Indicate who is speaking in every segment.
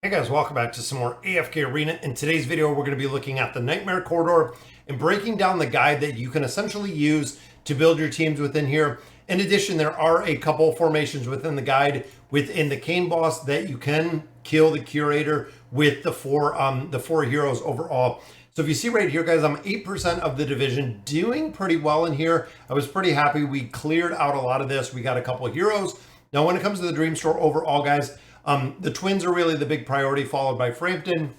Speaker 1: Hey guys, welcome back to some more AFK Arena. In today's video, we're going to be looking at the Nightmare Corridor and breaking down the guide that you can essentially use to build your teams within here. In addition, there are a couple formations within the guide within the Cane Boss that you can kill the Curator with the four heroes overall. So if you see right here, guys, I'm 8% of the division, doing pretty well in here. I was pretty happy. We cleared out a lot of this. We got a couple of heroes. Now, when it comes to the Dream Store overall, guys, the twins are really the big priority, followed by Frampton.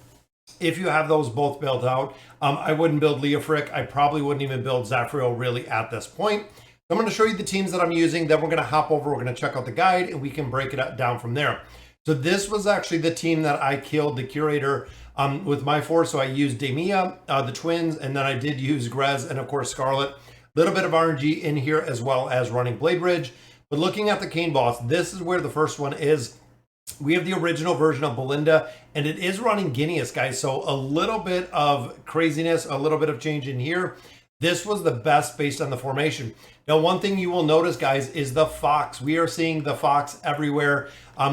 Speaker 1: If you have those both built out, I wouldn't build Leofric. I probably wouldn't even build Zafrio really at this point. I'm going to show you the teams that I'm using. Then we're going to hop over. We're going to check out the guide, and we can break it down from there. So this was actually the team that I killed the Curator with my force. So I used Demia, the twins, and then I did use Grez and, of course, Scarlet. A little bit of RNG in here as well as running Blade Ridge. But looking at the Cane Boss, this is where the first one is. We have the original version of Belinda, and it is running Guineas, guys. So a little bit of craziness, a little bit of change in here. This was the best based on the formation. Now, one thing you will notice, guys, is the Fox. We are seeing the Fox everywhere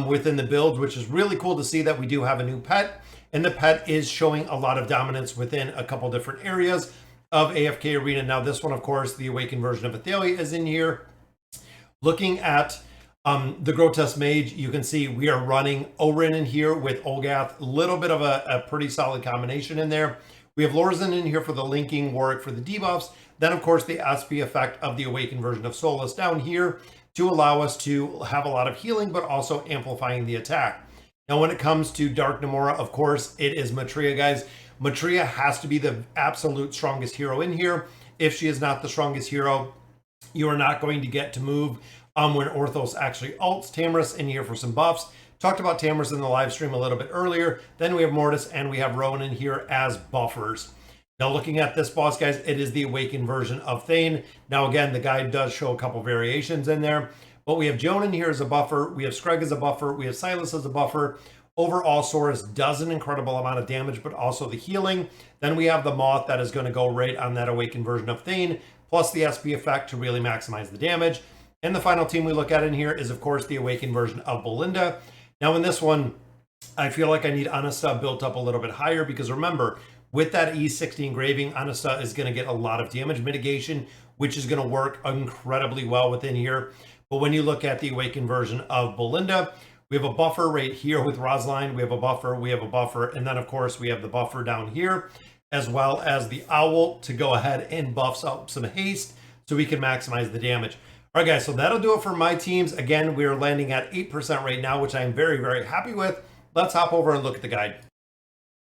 Speaker 1: within the builds, which is really cool to see that we do have a new pet. And the pet is showing a lot of dominance within a couple different areas of AFK Arena. Now, this one, of course, the Awakened version of Athalia is in here. Looking at the Grotesque Mage, you can see we are running Orin in here with Olgath. A little bit of a pretty solid combination in there. We have Lorzen in here for the linking, Warwick for the debuffs. Then, of course, the SP effect of the Awakened version of Solus down here to allow us to have a lot of healing, but also amplifying the attack. Now, when it comes to Dark Namora, of course, it is Matria, guys. Matria has to be the absolute strongest hero in here. If she is not the strongest hero, you are not going to get to move when Orthos actually ults. Tamris in here for some buffs. Talked about Tamris in the live stream a little bit earlier. Then we have Mortis and we have Rowan in here as buffers. Now looking at this boss, guys, it is the Awakened version of Thane. Now again, the guide does show a couple variations in there, but we have Joan in here as a buffer. We have Screg as a buffer. We have Silas as a buffer. Overall, Saurus does an incredible amount of damage, but also the healing. Then we have the Moth that is going to go right on that Awakened version of Thane, plus the SP effect to really maximize the damage. And the final team we look at in here is, of course, the Awakened version of Belinda. Now, in this one, I feel like I need Anasta built up a little bit higher because remember, with that E60 engraving, Anasta is going to get a lot of damage mitigation, which is going to work incredibly well within here. But when you look at the Awakened version of Belinda, we have a buffer right here with Rosline. We have a buffer, and then, of course, we have the buffer down here, as well as the Owl to go ahead and buffs up some haste so we can maximize the damage. All right, guys, so that'll do it for my teams. Again, we are landing at 8% right now, which I am very, very happy with. Let's hop over and look at the guide.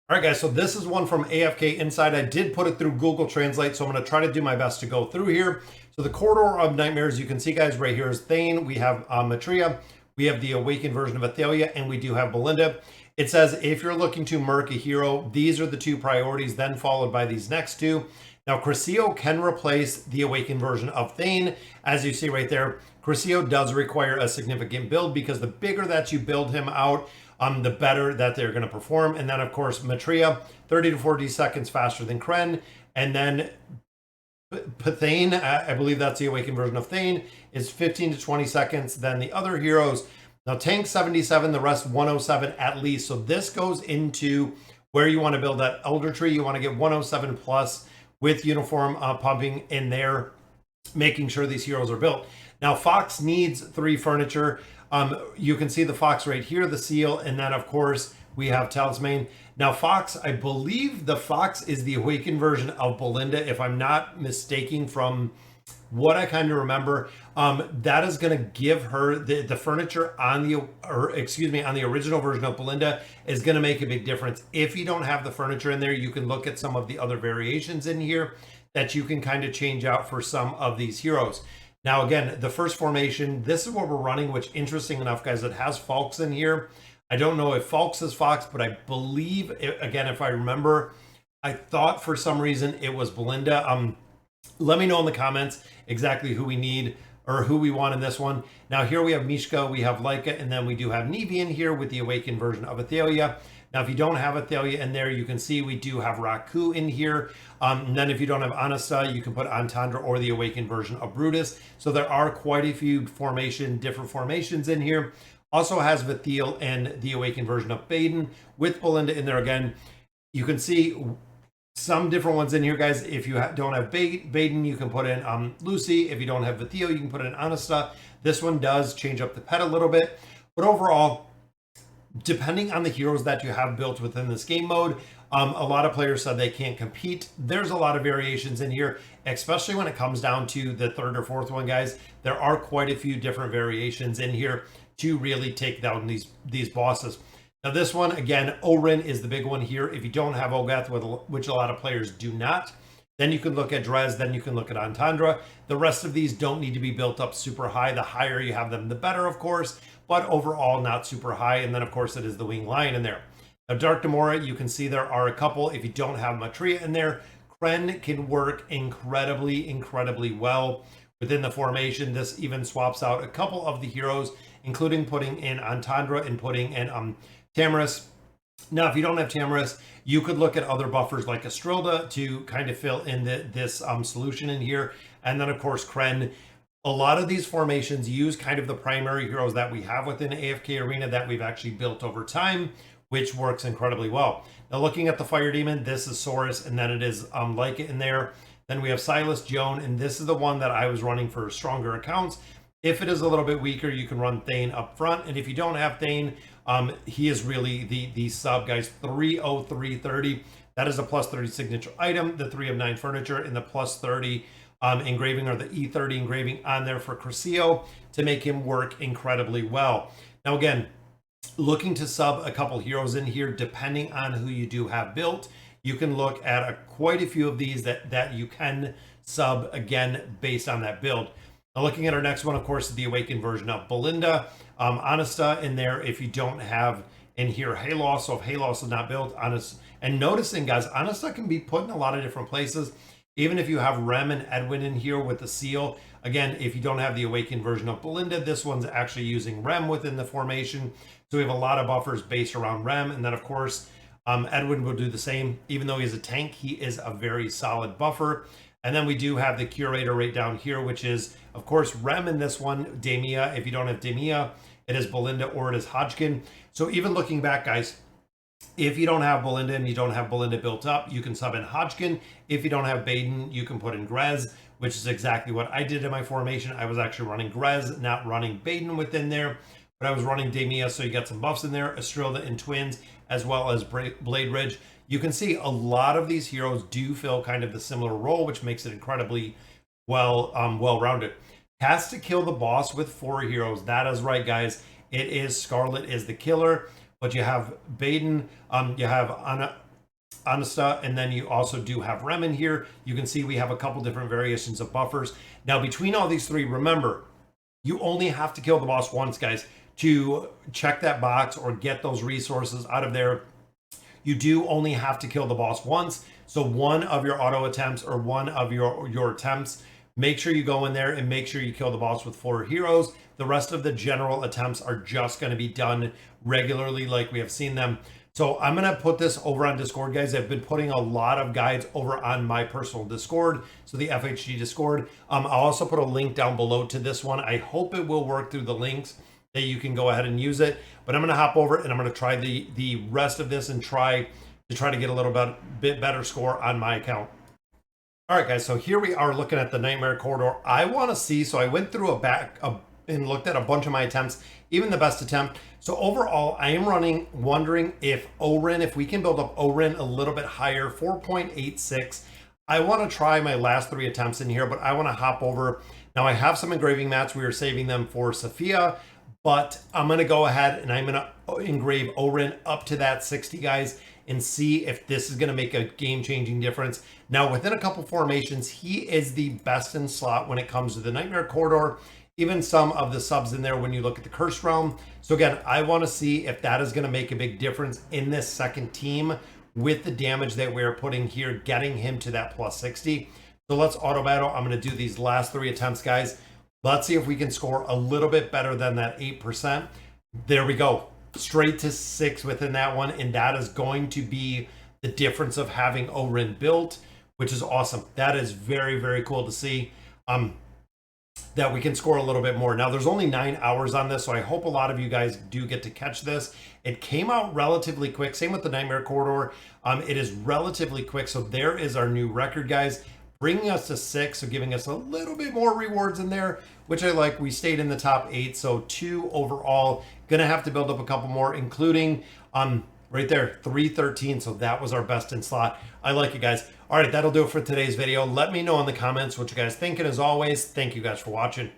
Speaker 1: All right, guys, so this is one from AFK Inside. I did put it through Google Translate, so I'm going to try to do my best to go through here. So the Corridor of Nightmares, you can see, guys, right here is Thane. We have Matria. We have the Awakened version of Athalia, and we do have Belinda. It says if you're looking to murk a hero, these are the two priorities, then followed by these next two. Now, Crescio can replace the Awakened version of Thane. As you see right there, Crescio does require a significant build because the bigger that you build him out, the better that they're going to perform. And then, of course, Matria, 30 to 40 seconds faster than Kren. And then Thane, I believe that's the Awakened version of Thane, is 15 to 20 seconds than the other heroes. Now, Tank 77, the rest 107 at least. So this goes into where you want to build that Elder Tree. You want to get 107 plus with uniform pumping in there, making sure these heroes are built. Now, Fox needs 3 furniture. You can see the Fox right here, the seal, and then, of course, we have Talisman. Now, Fox, I believe the Fox is the Awakened version of Belinda, if I'm not mistaken from what I kind of remember. That is going to give her the furniture on the original version of Belinda is going to make a big difference. If you don't have the furniture in there, you can look at some of the other variations in here that you can kind of change out for some of these heroes. Now, again, the first formation, this is what we're running, which interesting enough, guys, it has Falks in here. I don't know if Falks is Fox, but I believe, again, if I remember, I thought for some reason it was Belinda. Let me know in the comments exactly who we need or who we want in this one. Now, here we have Mishka, we have Laika, and then we do have Nevi in here with the Awakened version of Athalia. Now, if you don't have Athalia in there, you can see we do have Raku in here. And then if you don't have Anasta, you can put Antandra or the Awakened version of Brutus. So there are quite a few different formations in here. Also has Vithiel and the Awakened version of Baden with Belinda in there again. You can see some different ones in here, guys. If you don't have Baden, you can put in Lucy. If you don't have Vithiel, you can put in Anasta. This one does change up the pet a little bit. But overall, depending on the heroes that you have built within this game mode, a lot of players said they can't compete. There's a lot of variations in here, especially when it comes down to the third or fourth one, guys. There are quite a few different variations in here to really take down these bosses. Now this one, again, Orin is the big one here. If you don't have Ogeth, which a lot of players do not, then you can look at Dres, then you can look at Antandra. The rest of these don't need to be built up super high. The higher you have them, the better, of course, but overall not super high. And then, of course, it is the Winged Lion in there. Now, Dark Demora, you can see there are a couple. If you don't have Matria in there, Kren can work incredibly well within the formation. This even swaps out a couple of the heroes, including putting in Antandra and putting in Tamaris. Now, if you don't have Tamaris, you could look at other buffers like Estrilda to kind of fill in this solution in here. And then, of course, Kren. A lot of these formations use kind of the primary heroes that we have within AFK Arena that we've actually built over time, which works incredibly well. Now, looking at the Fire Demon, this is Saurus, and then it is Leica in there. Then we have Silas, Joan, and this is the one that I was running for stronger accounts. If it is a little bit weaker, you can run Thane up front. And if you don't have Thane, he is really the sub, guys. 30330. That is a plus 30 signature item, the 3 of 9 furniture, and the plus 30 engraving, or the E30 engraving on there for Crescio to make him work incredibly well. Now, again, looking to sub a couple heroes in here, depending on who you do have built, you can look at quite a few of these that you can sub, again, based on that build. Now, looking at our next one, of course, is the Awakened version of Belinda. Anasta in there if you don't have in here Halos. So if Halos is not built, Anasta. And noticing, guys, Anasta can be put in a lot of different places. Even if you have Rem and Edwin in here with the seal. Again, if you don't have the Awakened version of Belinda, this one's actually using Rem within the formation. So we have a lot of buffers based around Rem. And then, of course, Edwin will do the same. Even though he's a tank, he is a very solid buffer. And then we do have the Curator right down here, which is, of course, Rem in this one, Demia. If you don't have Demia, it is Belinda or it is Hodgkin. So even looking back, guys, if you don't have Belinda and you don't have Belinda built up, you can sub in Hodgkin. If you don't have Baden, you can put in Grez, which is exactly what I did in my formation. I was actually running Grez, not running Baden within there, but I was running Demia, so you got some buffs in there, Estrilda and Twins, as well as Blade Ridge. You can see a lot of these heroes do fill kind of the similar role, which makes it incredibly well-rounded. Has to kill the boss with 4 heroes. That is right, guys. It is Scarlet is the killer. But you have Baden, you have Anasta, and then you also do have Rem in here. You can see we have a couple different variations of buffers. Now, between all these 3, remember, you only have to kill the boss once, guys, to check that box or get those resources out of there. You do only have to kill the boss once. So one of your auto attempts or one of your attempts, make sure you go in there and make sure you kill the boss with 4 heroes. The rest of the general attempts are just going to be done regularly like we have seen them. So I'm going to put this over on Discord, guys. I've been putting a lot of guides over on my personal Discord, so the FHG Discord. I'll also put a link down below to this one. I hope it will work through the links that you can go ahead and use it. But I'm going to hop over and I'm going to try the rest of this and try to get a little bit better score on my account. All right, guys, so here we are looking at the Nightmare Corridor. I want to see, so I went through and looked at a bunch of my attempts, even the best attempt. So overall, I am wondering if Orin, if we can build up Orin a little bit higher, 4.86. I want to try my last 3 attempts in here, but I want to hop over. Now I have some engraving mats. We are saving them for Sophia, but I'm going to go ahead and I'm going to engrave Orin up to that 60, guys, and see if this is going to make a game-changing difference. Now, within a couple formations, he is the best in slot when it comes to the Nightmare Corridor, even some of the subs in there when you look at the Cursed Realm. So again, I want to see if that is going to make a big difference in this second team with the damage that we're putting here, getting him to that plus 60. So let's auto battle. I'm going to do these last 3 attempts, guys. Let's see if we can score a little bit better than that 8%. There we go. Straight to 6 within that one. And that is going to be the difference of having Orin built, which is awesome. That is very, very cool to see. that we can score a little bit more. Now, there's only 9 hours on this, so I hope a lot of you guys do get to catch this. It came out relatively quick. Same with the Nightmare Corridor. It is relatively quick. So there is our new record, guys, bringing us to 6, so giving us a little bit more rewards in there, which I like. We stayed in the top 8, so 2 overall. Gonna have to build up a couple more, including right there, 313. So that was our best in slot. I like it, guys. All right, that'll do it for today's video. Let me know in the comments what you guys think. And as always, thank you guys for watching.